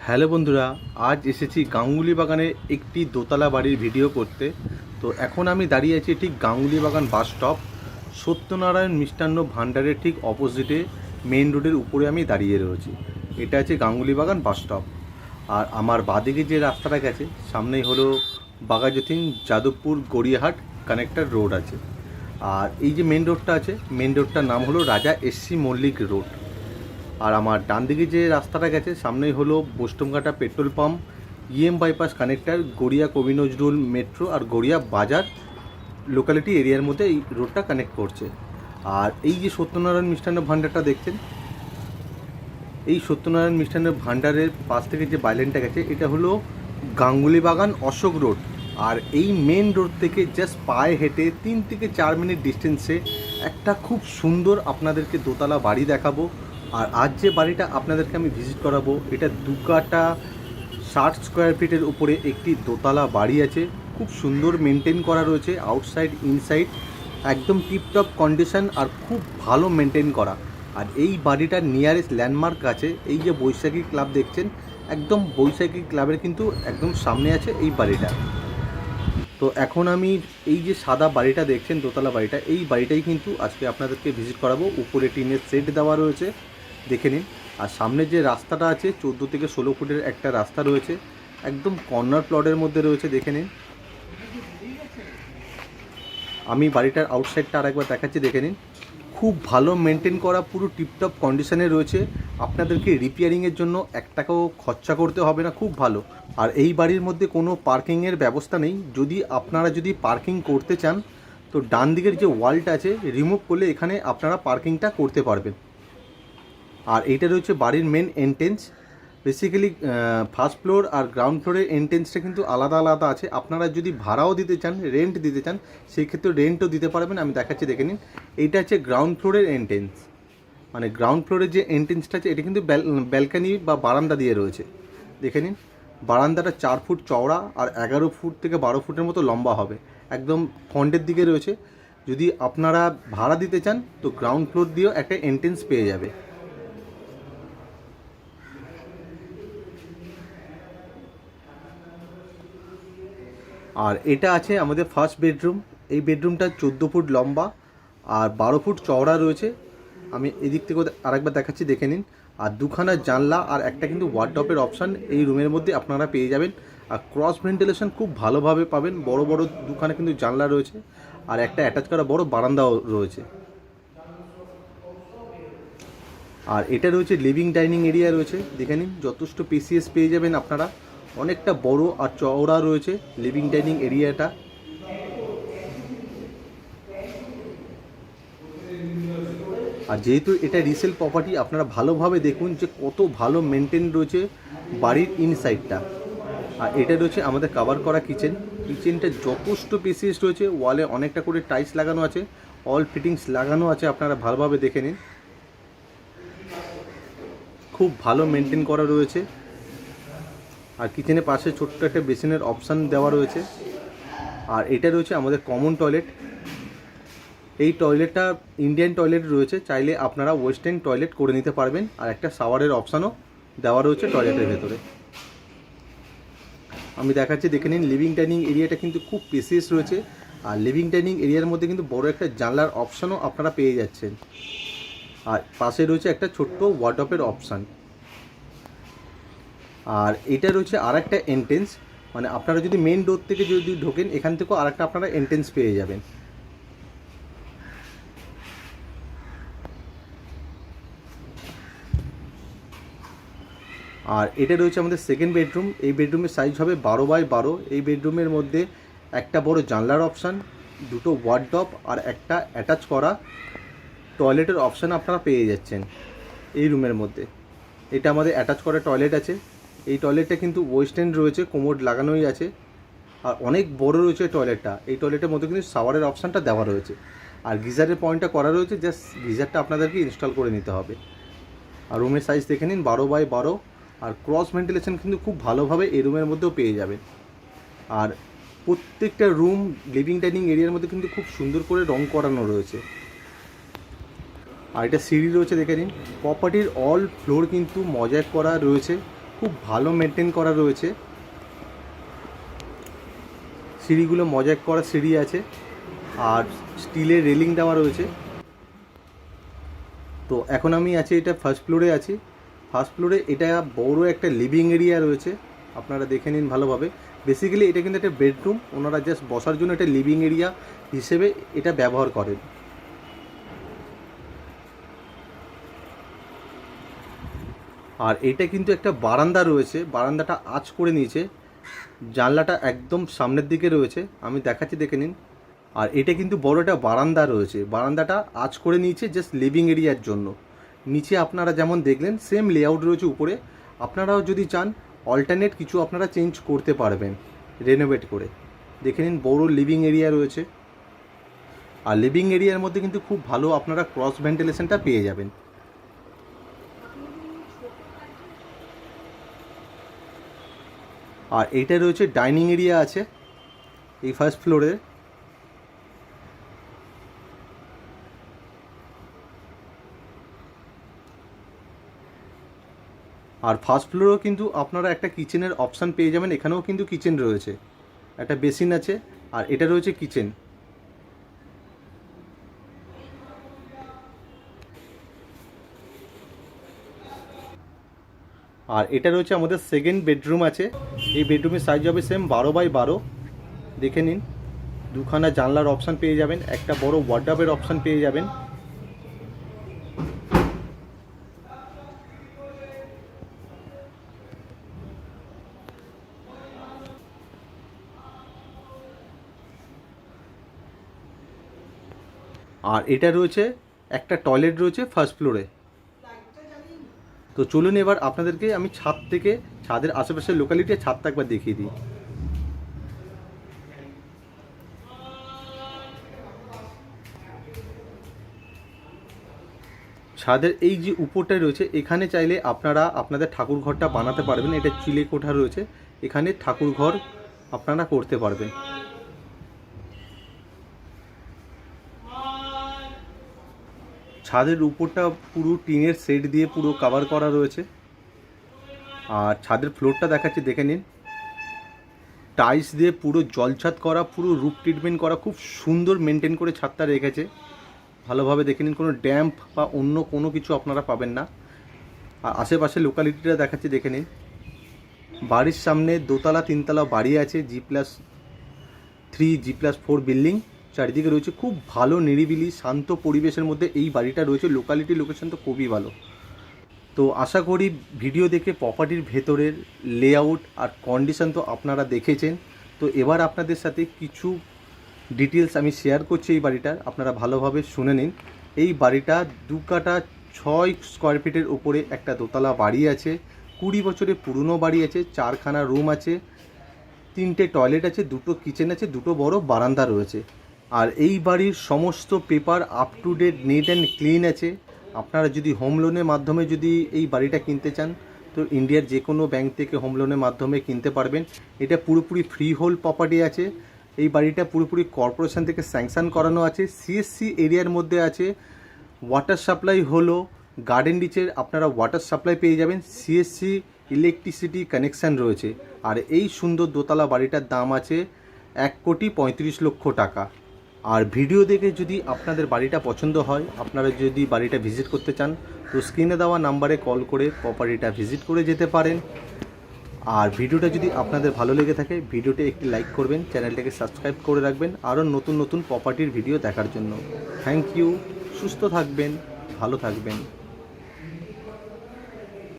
Hello বন্ধুরা, আজ এসেছি গাঙ্গুলি বাগানে একটি দোতলা বাড়ির ভিডিও করতে। তো এখন আমি দাঁড়িয়ে আছি ঠিক গাঙ্গুলি বাগান বাস স্টপ, সত্যনারায়ণ মিষ্টান্ন ভাণ্ডারের ঠিক অপোজিটে মেন রোডের উপরে আমি দাঁড়িয়ে রয়েছি। এটা আছে গাঙ্গুলি বাগান বাস স্টপ। আর আমার বাদিকে যে রাস্তাটা গেছে সামনেই হলো বাঘাযতীন যাদবপুর গড়িয়াহাট কানেক্টর রোড আছে। আর এই যে মেন রোডটা আছে, মেন রোডটার নাম হলো রাজা এসসি মল্লিক রোড। আর আমার ডান দিকে যে রাস্তাটা গেছে সামনেই হলো Bostomghata petrol pump, bypass connector, Garia Kavi Nazrul metro আর গড়িয়া বাজার লোকালিটি এরিয়ার মধ্যে এই রোডটা কানেক্ট করছে। আর এই যে সত্যনারায়ণ মিষ্টান্ন ভাণ্ডারটা দেখছেন, এই সত্যনারায়ণ মিষ্টান্ন ভাণ্ডারের পাশ থেকে যে বাইলেনটা গেছে এটা হলো গাঙ্গুলি বাগান অশোক রোড। আর এই মেন রোড থেকে জাস্ট পায়ে হেঁটে 3 থেকে 4 মিনিট ডিস্টেন্সে একটা খুব সুন্দর আপনাদেরকে দোতলা বাড়ি দেখাবো। আর আজ যে বাড়িটা আপনাদেরকে আমি ভিজিট করাবো এটা 2 কাঠা 60 স্কোয়ার ফিটের উপরে একটি দোতলা বাড়ি আছে। খুব সুন্দর মেনটেন করা রয়েছে, আউটসাইড ইনসাইড একদম টিপটপ কন্ডিশন আর খুব ভালো মেনটেন করা। আর এই বাড়িটার নিয়ারেস্ট ল্যান্ডমার্ক আছে এই যে বৈশাখী ক্লাব দেখছেন, একদম বৈশাখী ক্লাবের কিন্তু একদম সামনে আছে এই বাড়িটা। তো এখন আমি এই যে সাদা বাড়িটা দেখছেন দোতলা বাড়িটা, এই বাড়িটাই কিন্তু আজকে আপনাদেরকে ভিজিট করাবো। উপরে টিনের সেট দেওয়া রয়েছে, দেখে নিন। আর সামনে যে রাস্তাটা আছে 14 থেকে 16 ফুটের একটা রাস্তা রয়েছে, একদম কর্নার প্লটের মধ্যে রয়েছে, দেখে নিন। আমি বাড়িটার আউটসাইডটা আরেকবার দেখাচ্ছি, দেখে নিন। খুব ভালো মেনটেন করা, পুরো টিপটপ কন্ডিশনে রয়েছে। আপনাদেরকে রিপেয়ারিংয়ের জন্য 1 টাকাও খরচা করতে হবে না, খুব ভালো। আর এই বাড়ির মধ্যে কোনো পার্কিংয়ের ব্যবস্থা নেই। যদি আপনারা পার্কিং করতে চান তো ডান দিকের যে ওয়ালটা আছে রিমুভ করলে এখানে আপনারা পার্কিংটা করতে পারবেন। আর এইটা রয়েছে বাড়ির main entrance. Basically first floor আর গ্রাউন্ড ফ্লোরের এন্ট্রেন্সটা কিন্তু আলাদা আলাদা আছে। আপনারা যদি ভাড়াও দিতে চান, রেন্ট দিতে চান, সেই ক্ষেত্রে রেন্টও দিতে পারবেন। আমি দেখাচ্ছি, দেখে নিন। এইটা হচ্ছে গ্রাউন্ড ফ্লোরের এন্ট্রেন্স, মানে গ্রাউন্ড ফ্লোরের যে এন্ট্রেন্সটা আছে এটা কিন্তু ব্যালকানি বা বারান্দা দিয়ে রয়েছে, দেখে নিন। বারান্দাটা 4 ফুট চওড়া আর 11 ফুট থেকে 12 ফুটের মতো লম্বা হবে, একদম ফ্রন্টের দিকে রয়েছে। যদি আপনারা ভাড়া দিতে চান তো গ্রাউন্ড ফ্লোর দিয়েও একটা এন্ট্রেন্স পেয়ে যাবে। আর এটা আছে আমাদের ফার্স্ট বেডরুম। এই বেডরুমটা 14 ফুট লম্বা আর 12 ফুট চওড়া রয়েছে। আমি এদিক থেকে আরেকবার দেখাচ্ছি, দেখে নিন। আর 2খানা জানলা আর একটা কিন্তু ওয়ার্ডরোবের অপশান এই রুমের মধ্যে আপনারা পেয়ে যাবেন। আর ক্রস ভেন্টিলেশন খুব ভালোভাবে পাবেন, বড় বড় 2খানা কিন্তু জানলা রয়েছে আর একটা অ্যাটাচ করা বড় বারান্দাও রয়েছে। আর এটা রয়েছে লিভিং ডাইনিং এরিয়া রয়েছে, দেখে নিন। যথেষ্ট স্পেসিয়াস পেয়ে যাবেন আপনারা, অনেকটা বড় আর চওড়া রয়েছে লিভিং ডাইনিং এরিয়াটা। আর যেহেতু এটা রিসেল প্রপার্টি, আপনারা ভালোভাবে দেখুন যে কত ভালো মেনটেন রয়েছে বাড়ির ইনসাইডটা। আর এটা রয়েছে আমাদের কভার করা কিচেন। কিচেনটা যথেষ্ট স্পেসিয়াস রয়েছে, ওয়ালে অনেকটা করে টাইলস লাগানো আছে, অল ফিটিংস লাগানো আছে, আপনারা ভালোভাবে দেখে নিন। খুব ভালো মেনটেন করা রয়েছে। আর কিচেনের পাশে ছোট্ট একটা বেসিনের অপশান দেওয়া রয়েছে। আর এটা রয়েছে আমাদের কমন টয়লেট। এই টয়লেটটা ইন্ডিয়ান টয়লেট রয়েছে, চাইলে আপনারা ওয়েস্টার্ন টয়লেট করে নিতে পারবেন। আর একটা শাওয়ারের অপশানও দেওয়া রয়েছে টয়লেটের ভেতরে। আমি দেখাচ্ছি, দেখে নিন। লিভিং ডাইনিং এরিয়াটা কিন্তু খুব স্পেসিয়াস রয়েছে। আর লিভিং ডাইনিং এরিয়ার মধ্যে কিন্তু বড় একটা জানলার অপশানও আপনারা পেয়ে যাচ্ছেন। আর পাশে রয়েছে একটা ছোট্ট ওয়ার্ডরোবের অপশান। আর এটা রয়েছে আর একটা এন্ট্রেন্স, মানে আপনারা যদি মেন ডোর থেকে যদি ঢোকেন এখান থেকেও আর একটা আপনারা এন্ট্রেন্স পেয়ে যাবেন। আর এটা রয়েছে আমাদের সেকেন্ড বেডরুম। এই বেডরুমের সাইজ হবে 12x12। এই বেডরুমের মধ্যে একটা বড় জানলার অপশান, 2টো ওয়ার্ডরোব আর একটা অ্যাটাচ করা টয়লেটের অপশান আপনারা পেয়ে যাচ্ছেন এই রুমের মধ্যে। এটা আমাদের অ্যাটাচ করা টয়লেট আছে। এই টয়লেটটা কিন্তু ওয়েস্টার্ন রয়েছে, কোমোড লাগানোই আছে। আর অনেক বড় রয়েছে টয়লেটটা। এই টয়লেটের মধ্যে কিন্তু শাওয়ারের অপশানটা দেওয়া রয়েছে। আর গিজারের পয়েন্টটা করা রয়েছে, জাস্ট গিজারটা আপনাদেরকে ইনস্টল করে নিতে হবে। আর রুমের সাইজ দেখে নিন, 12x12। আর ক্রস ভেন্টিলেশন কিন্তু খুব ভালোভাবে এই রুমের মধ্যেও পেয়ে যাবেন। আর প্রত্যেকটা রুম লিভিং ডাইনিং এরিয়ার মধ্যে কিন্তু খুব সুন্দর করে রং করানো রয়েছে। আর এটা সিঁড়ি রয়েছে, দেখে নিন। প্রপার্টির অল ফ্লোর কিন্তু মজাক করা রয়েছে, খুব ভালো মেনটেন করা রয়েছে। সিঁড়িগুলো মজাক করা সিঁড়ি আছে আর স্টিলের রেলিং দেওয়া রয়েছে। তো এখন আমি আছি এটা ফার্স্ট ফ্লোরে আছি। ফার্স্ট ফ্লোরে এটা বড় একটা লিভিং এরিয়া রয়েছে, আপনারা দেখে নিন ভালোভাবে। বেসিক্যালি এটা কিন্তু একটা বেডরুম, ওনারা জাস্ট বসার জন্য একটা লিভিং এরিয়া হিসেবে এটা ব্যবহার করেন। আর এটা কিন্তু একটা বারান্দা রয়েছে, বারান্দাটা আঁচ করে নিয়েছে, জানলাটা একদম সামনের দিকে রয়েছে, আমি দেখাচ্ছি দেখে নিন। আর এটা কিন্তু বড় একটা বারান্দা রয়েছে, বারান্দাটা আঁচ করে নিয়েছে জাস্ট লিভিং এরিয়ার জন্য। নিচে আপনারা যেমন দেখলেন সেম লেআউট রয়েছে উপরে, আপনারাও যদি চান অল্টারনেট কিছু আপনারা চেঞ্জ করতে পারবেন রেনোভেট করে। দেখে নিন বড় লিভিং এরিয়া রয়েছে, আর লিভিং এরিয়ার মধ্যে কিন্তু খুব ভালো আপনারা ক্রস ভেন্টিলেশনটা পেয়ে যাবেন। আর এইটা রয়েছে ডাইনিং এরিয়া আছে এই ফার্স্ট ফ্লোরে। আর ফার্স্ট ফ্লোরেও কিন্তু আপনারা একটা কিচেনের অপশান পেয়ে যাবেন, এখানেও কিন্তু কিচেন রয়েছে, একটা বেসিন আছে আর এটা রয়েছে কিচেন। আর এটা রয়েছে আমাদের সেকেন্ড বেডরুম আছে, এই বেডরুমের সাইজ হবে সেম 12x12। দেখে নিন দুখানা জানলার অপশান পেয়ে যাবেন, একটা বড় ওয়ার্ডরোবের অপশান পেয়ে যাবেন। আর এটা রয়েছে একটা টয়লেট রয়েছে ফার্স্ট ফ্লোরে। তো চলুন এবার আপনাদেরকে আমি ছাদ থেকে, ছাদের আশেপাশের লোকালিটি ছাদটা একবার দেখিয়ে দিই। ছাদের এই যে উপরটায় রয়েছে, এখানে চাইলে আপনারা আপনাদের ঠাকুর ঘরটা বানাতে পারবেন। এটা চিলে কোঠা রয়েছে, এখানে ঠাকুর ঘর আপনারা করতে পারবেন। ছাদের উপরটা পুরো টিনের সেট দিয়ে পুরো কভার করা রয়েছে। আর ছাদের ফ্লোরটা দেখাচ্ছি দেখে নিন, টাইলস দিয়ে পুরো জলছাদ করা, পুরো রুফ ট্রিটমেন্ট করা, খুব সুন্দর মেনটেন করে ছাদটা রেখেছে ভালোভাবে। দেখে নিন কোনো ড্যাম্প বা অন্য কোনো কিছু আপনারা পাবেন না। আর আশেপাশে লোকালিটিটা দেখাচ্ছি দেখে নিন। বাড়ির সামনে দোতলা তিনতলা বাড়ি আছে, G+3 G+4 বিল্ডিং চারিদিকে রয়েছে। খুব ভালো নিরিবিলি শান্ত পরিবেশের মধ্যে এই বাড়িটা রয়েছে। লোকালিটি লোকেশন তো খুবই ভালো। তো আশা করি ভিডিও দেখে প্রপার্টির ভেতরের লেআউট আর কন্ডিশন তো আপনারা দেখেছেন। তো এবার আপনাদের সাথে কিছু ডিটেলস আমি শেয়ার করছি এই বাড়িটার, আপনারা ভালোভাবে শুনে নিন। এই বাড়িটা 2 কাঠা 6 স্কোয়ার ফিটের উপরে একটা দোতলা বাড়ি আছে, 20 বছরের পুরনো বাড়ি আছে, 4খানা রুম আছে, 3টে টয়লেট আছে, 2টো কিচেন আছে, 2টো বড় বারান্দা রয়েছে। আর এই বাড়ির সমস্ত paper up to date neat and clean আছে। আপনারা যদি হোম লোনের মাধ্যমে যদি এই বাড়িটা কিনতে চান তো ইন্ডিয়ার যে কোনো ব্যাংক থেকে হোম লোনের মাধ্যমে কিনতে পারবেন। এটা পুরোপুরি ফ্রি হোল্ড প্রপার্টি আছে। এই বাড়িটা পুরোপুরি কর্পোরেশন থেকে স্যাংশন করানো আছে, সিএসসি এরিয়ার মধ্যে আছে। ওয়াটার সাপ্লাই হলো গার্ডেন রিচের আপনারা ওয়াটার সাপ্লাই পেয়ে যাবেন, সিএসসি ইলেকট্রিসিটি কানেকশান রয়েছে। আর এই সুন্দর দোতলা বাড়িটার দাম আছে 1,35,00,000 টাকা। আর ভিডিও দেখে যদি আপনাদের বাড়িটা পছন্দ হয়, আপনারা যদি বাড়িটা ভিজিট করতে চান তো স্ক্রিনে দেওয়া নাম্বারে কল করে প্রপার্টিটা ভিজিট করে যেতে পারেন। আর ভিডিওটা যদি আপনাদের ভালো লেগে থাকে ভিডিওটা একটি লাইক করবেন, চ্যানেলটাকে সাবস্ক্রাইব করে রাখবেন আরও নতুন নতুন প্রপার্টির ভিডিও দেখার জন্য। থ্যাংক ইউ, সুস্থ থাকবেন, ভালো থাকবেন।